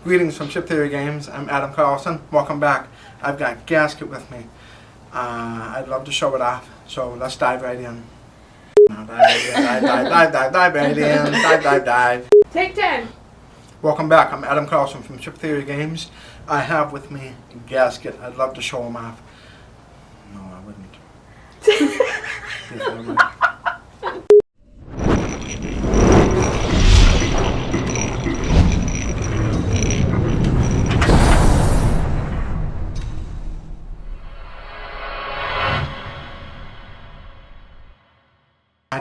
Greetings from Ship Theory Games. I'm Adam Carlson. Welcome back. I've got Gasket with me. I'd love to show it off, so let's dive right in. Now dive right in, dive. Take 10. Welcome back. I'm Adam Carlson from Ship Theory Games. I have with me Gasket. I'd love to show him off. No, I wouldn't. Yes, I would.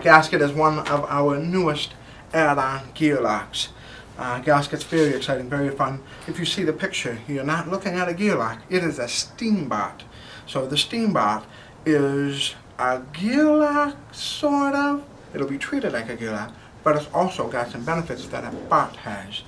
Gasket is one of our newest add-on gear locks. Gasket's very exciting, very fun. If you see the picture, you're not looking at a gear lock. It is a steambot. So the steambot is a gear lock, sort of. It'll be treated like a gear lock, but it's also got some benefits that a bot has.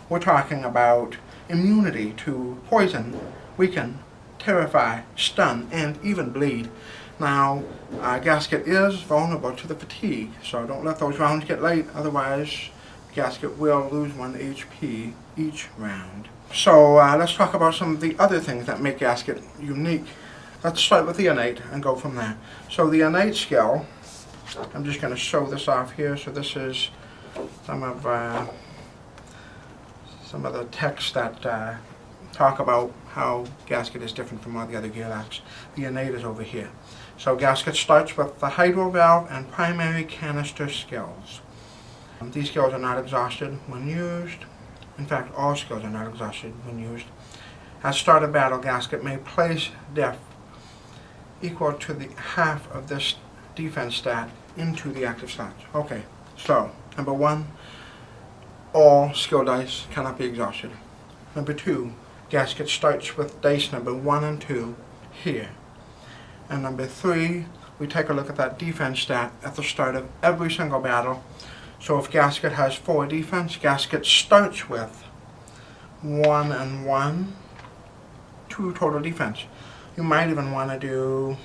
We're talking about immunity to poison, weaken, terrify, stun, and even bleed. Now, Gasket is vulnerable to the fatigue, so don't let those rounds get late, otherwise Gasket will lose 1 HP each round. So let's talk about some of the other things that make Gasket unique. Let's start with the Innate and go from there. So the Innate skill, I'm just going to show this off here. So this is some of the text that talk about how Gasket is different from all the other gear locks. The Innate is over here. So Gasket starts with the hydro valve and primary canister skills. These skills are not exhausted when used. In fact, all skills are not exhausted when used. At start of battle, Gasket may place def equal to the half of this defense stat into the active slots. Okay, so number 1, all skill dice cannot be exhausted. Number 2, Gasket starts with dice number 1 and 2 here. And number 3, we take a look at that defense stat at the start of every single battle. So if Gasket has 4 defense, Gasket starts with 1 and 1, 2 total defense. You might even want to do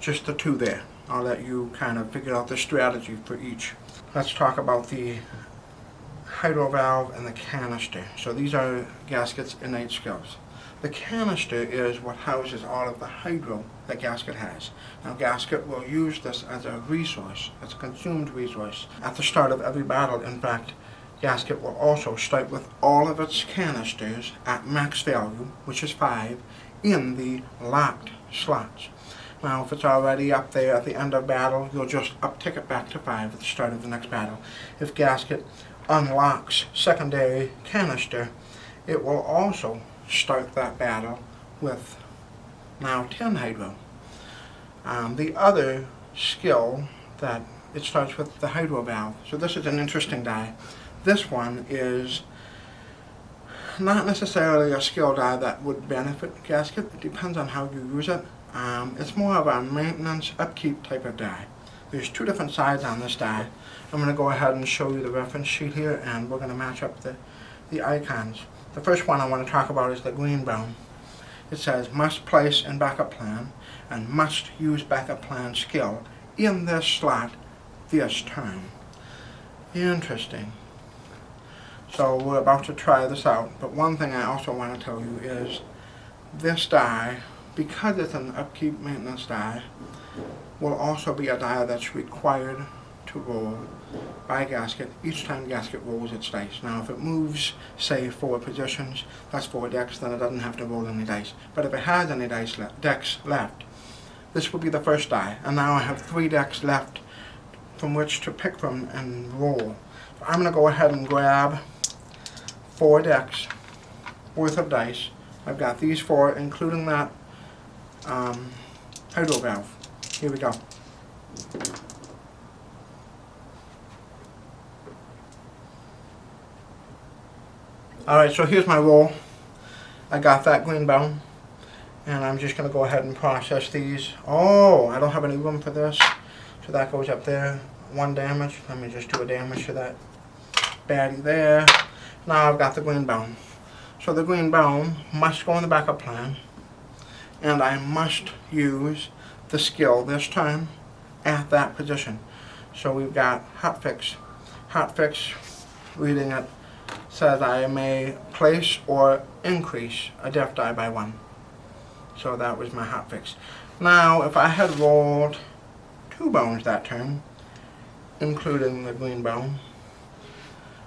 just the 2 there. I'll let you kind of figure out the strategy for each. Let's talk about the hydro valve and the canister. So these are Gasket's innate skills. The canister is what houses all of the hydro that Gasket has. Now Gasket will use this as a resource, as a consumed resource, at the start of every battle. In fact, Gasket will also start with all of its canisters at max value, which is 5, in the locked slots. Now if it's already up there at the end of battle, you'll just uptick it back to 5 at the start of the next battle. If Gasket unlocks secondary canister, it will also start that battle with now 10 hydro. The other skill that it starts with the hydro valve. So this is an interesting die. This one is not necessarily a skill die that would benefit Gasket. It depends on how you use it. It's more of a maintenance upkeep type of die. There's 2 different sides on this die. I'm going to go ahead and show you the reference sheet here, and we're going to match up the icons. The first one I want to talk about is the green brown. It says must place in backup plan and must use backup plan skill in this slot this turn. Interesting. So we're about to try this out, but one thing I also want to tell you is this die, because it's an upkeep maintenance die, will also be a die that's required to roll by Gasket each time Gasket rolls its dice. Now if it moves, say 4 positions, that's 4 decks, then it doesn't have to roll any dice. But if it has any decks left, this will be the first die. And now I have 3 decks left from which to pick from and roll. So I'm going to go ahead and grab 4 decks worth of dice. I've got these 4, including that hydro valve. Here we go. Alright, so here's my roll. I got that green bone, and I'm just going to go ahead and process these. Oh, I don't have any room for this, so that goes up there. 1 damage. Let me just do a damage to that baddie there. Now I've got the green bone. So the green bone must go in the backup plan, and I must use the skill this turn at that position. So we've got hotfix reading at says I may place or increase a depth die by 1. So that was my hot fix. Now, if I had rolled 2 bones that turn, including the green bone,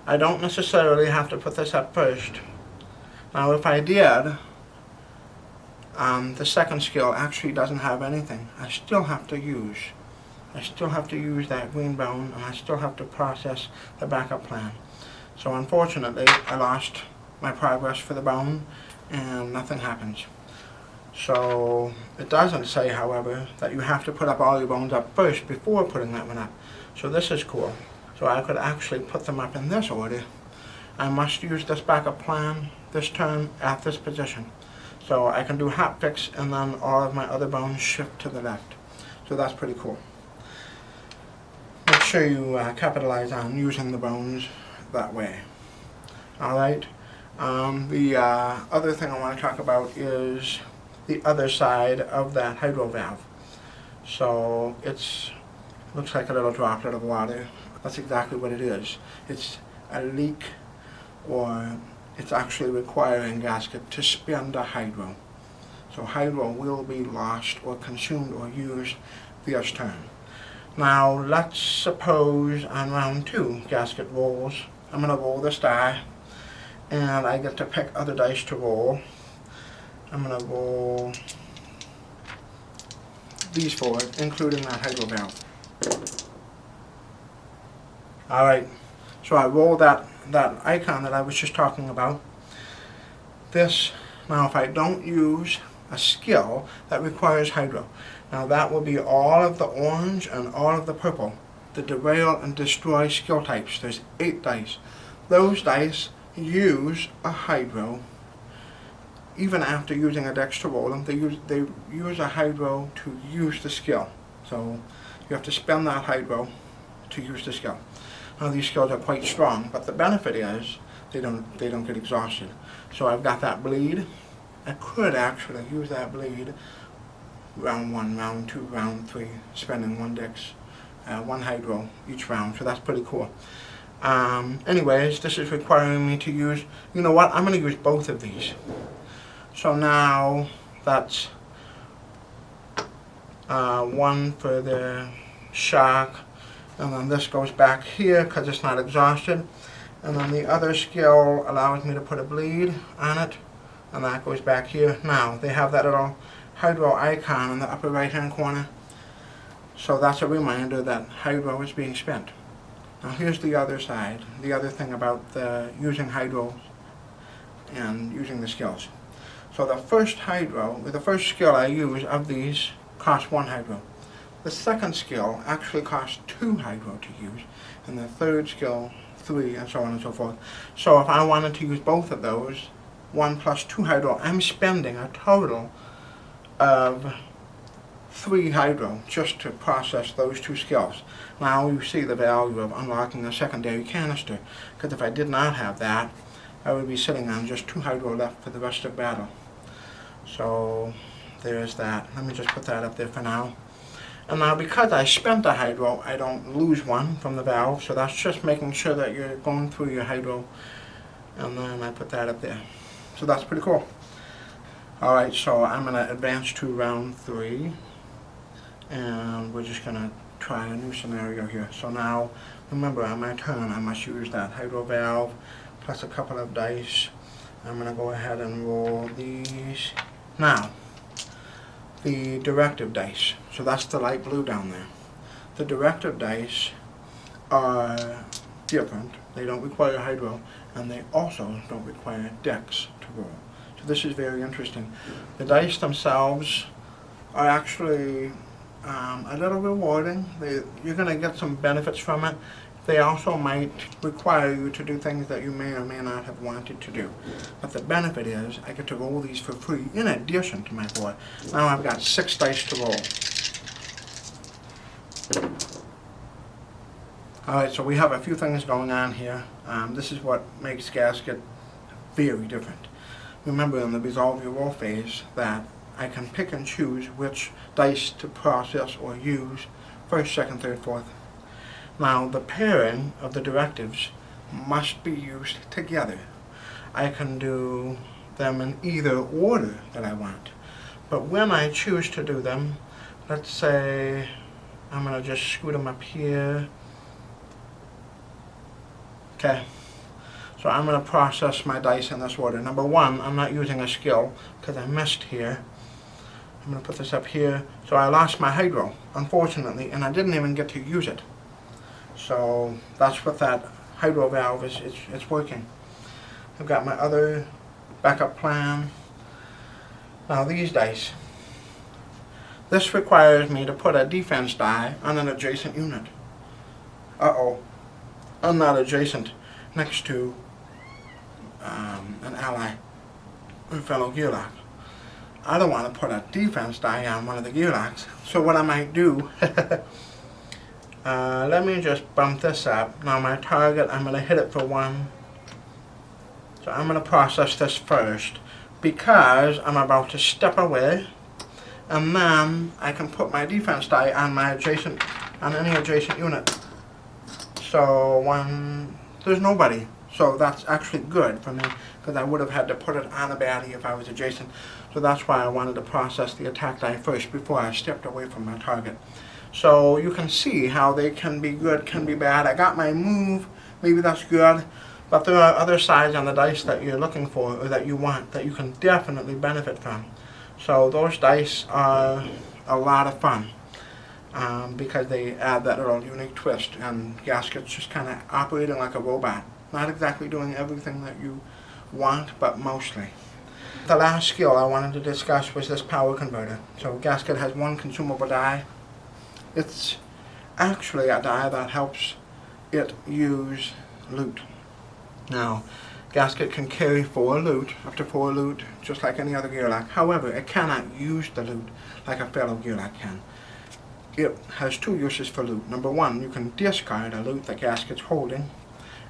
I don't necessarily have to put this up first. Now, if I did, the second skill actually doesn't have anything. I still have to use that green bone, and I still have to process the backup plan. So unfortunately, I lost my progress for the bone, and nothing happens. So it doesn't say, however, that you have to put up all your bones up first before putting that one up. So this is cool. So I could actually put them up in this order. I must use this backup plan this turn at this position. So I can do hot fix, and then all of my other bones shift to the left. So that's pretty cool. Make sure you capitalize on using the bones that way. Alright, the other thing I want to talk about is the other side of that hydro valve. So looks like a little droplet of water. That's exactly what it is. It's a leak, or it's actually requiring Gasket to spin the hydro. So hydro will be lost or consumed or used this turn. Now let's suppose on round 2 Gasket rolls. I'm going to roll this die, and I get to pick other dice to roll. I'm going to roll these 4, including that hydro valve. Alright, so I roll that icon that I was just talking about. Now if I don't use a skill that requires hydro, now that will be all of the orange and all of the purple, the derail and destroy skill types. There's 8 dice. Those dice use a hydro. Even after using a dex to roll them, they use a hydro to use the skill. So you have to spend that hydro to use the skill. Now these skills are quite strong, but the benefit is they don't get exhausted. So I've got that bleed. I could actually use that bleed round 1, round 2, round 3, spending 1 dex, 1 hydro each round. So that's pretty cool. Anyways, this is requiring me to use, you know what, I'm going to use both of these. So now that's 1 for the shock, and then this goes back here because it's not exhausted, and then the other skill allows me to put a bleed on it, and that goes back here. Now they have that little hydro icon in the upper right hand corner, so that's a reminder that hydro is being spent. Now here's the other side, the other thing about using hydro and using the skills. So the first skill I use of these costs 1 hydro. The second skill actually costs 2 hydro to use, and the third skill 3, and so on and so forth. So if I wanted to use both of those, 1 plus 2 hydro, I'm spending a total of 3 hydro just to process those 2 skills. Now you see the value of unlocking a secondary canister, because if I did not have that, I would be sitting on just 2 hydro left for the rest of battle. So there's that. Let me just put that up there for now. And now because I spent a hydro, I don't lose 1 from the valve, so that's just making sure that you're going through your hydro, and then I put that up there. So that's pretty cool. Alright, so I'm going to advance to round 3, and we're just going to try a new scenario here. So now, remember, on my turn I must use that hydro valve plus a couple of dice. I'm going to go ahead and roll these. Now, the directive dice. So that's the light blue down there. The directive dice are different. They don't require hydro, and they also don't require dex to roll. So this is very interesting. The dice themselves are actually a little rewarding. You're going to get some benefits from it. They also might require you to do things that you may or may not have wanted to do. But the benefit is I get to roll these for free in addition to my board. Now I've got 6 dice to roll. Alright, so we have a few things going on here. This is what makes Gasket very different. Remember in the resolve your roll phase that I can pick and choose which dice to process or use first, second, third, fourth. Now the pairing of the directives must be used together. I can do them in either order that I want. But when I choose to do them, let's say I'm going to just scoot them up here. Okay, so I'm going to process my dice in this order. Number one, I'm not using a skill because I missed here. I'm going to put this up here. So I lost my hydro, unfortunately, and I didn't even get to use it. So that's what that hydro valve is. It's working. I've got my other backup plan. Now these dice. This requires me to put a defense die on an adjacent unit. Uh-oh. I'm not adjacent next to an ally or fellow Gearlock. I don't want to put a defense die on one of the Gearlocks. So what I might do, let me just bump this up. Now my target, I'm going to hit it for 1. So I'm going to process this first because I'm about to step away, and then I can put my defense die on any adjacent unit. So there's nobody. So that's actually good for me because I would have had to put it on a baddie if I was adjacent. So that's why I wanted to process the attack die first before I stepped away from my target. So you can see how they can be good, can be bad. I got my move, maybe that's good, but there are other sides on the dice that you're looking for or that you want that you can definitely benefit from. So those dice are a lot of fun. Because they add that little unique twist, and Gasket's just kind of operating like a robot. Not exactly doing everything that you want, but mostly. The last skill I wanted to discuss was this power converter. So Gasket has one consumable die. It's actually a die that helps it use loot. Now, Gasket can carry 4 loot, up to 4 loot, just like any other Gearlock. However, it cannot use the loot like a fellow Gearlock can. It has 2 uses for loot. Number 1, you can discard a loot that Gasket's holding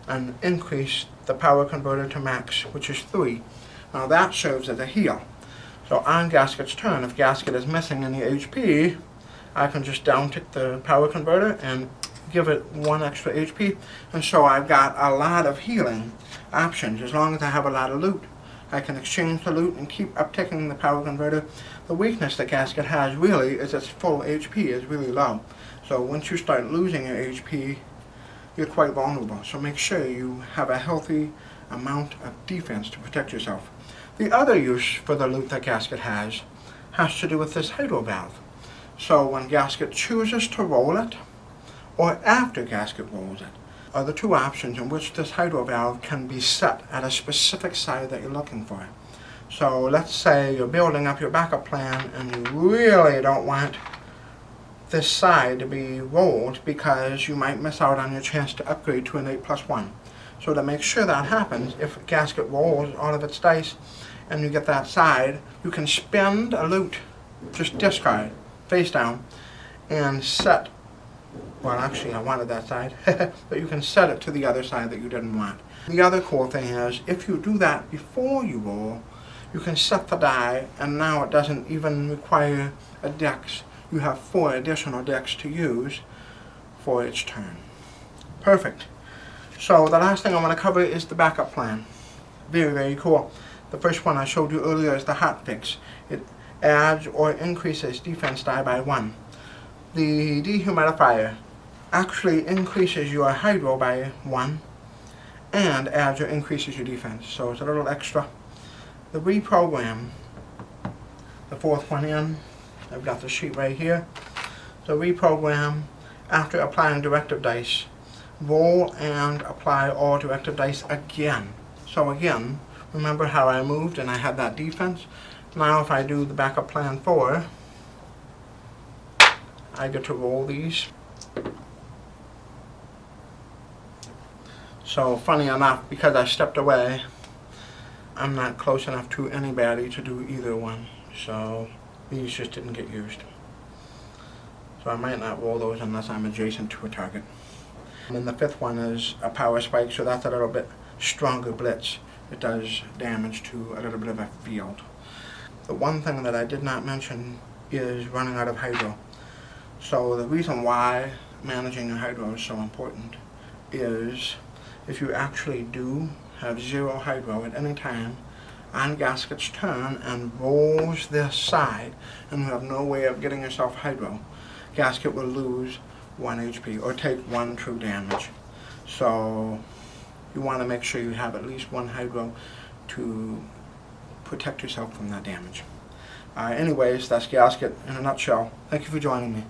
and increase the power converter to max, which is 3. Now that serves as a heal. So on Gasket's turn, if Gasket is missing any HP, I can just down-tick the power converter and give it 1 extra HP. And so I've got a lot of healing options as long as I have a lot of loot. I can exchange the loot and keep upticking the power converter. The weakness that Gasket has really is its full HP is really low. So once you start losing your HP, you're quite vulnerable. So make sure you have a healthy amount of defense to protect yourself. The other use for the loot that Gasket has to do with this hydro valve. So when Gasket chooses to roll it, or after Gasket rolls it, are the 2 options in which this hydro valve can be set at a specific side that you're looking for. So let's say you're building up your backup plan and you really don't want this side to be rolled because you might miss out on your chance to upgrade to Innate +1. So to make sure that happens, if Gasket rolls all of its dice and you get that side, you can spend a loot, just discard, face down, and set. Well, actually, I wanted that side, but you can set it to the other side that you didn't want. The other cool thing is, if you do that before you roll, you can set the die, and now it doesn't even require a dex. You have 4 additional decks to use for its turn. Perfect. So the last thing I want to cover is the backup plan. Very, very cool. The first one I showed you earlier is the hot fix. It adds or increases defense die by 1. The dehumidifier actually increases your hydro by 1 and adds or increases your defense. So it's a little extra. The reprogram, the 4th one in, I've got the sheet right here. So reprogram, after applying directive dice, roll and apply all directive dice again. So again, remember how I moved and I had that defense? Now if I do the backup plan 4, I get to roll these. So funny enough, because I stepped away, I'm not close enough to anybody to do either one. So these just didn't get used. So I might not roll those unless I'm adjacent to a target. And then the 5th one is a power spike, so that's a little bit stronger blitz. It does damage to a little bit of a field. The one thing that I did not mention is running out of hydro. So the reason why managing your hydro is so important is if you actually do have 0 hydro at any time on Gasket's turn and rolls this side and you have no way of getting yourself hydro, Gasket will lose 1 HP or take 1 true damage. So you want to make sure you have at least 1 hydro to protect yourself from that damage. Anyways, that's Gasket in a nutshell. Thank you for joining me.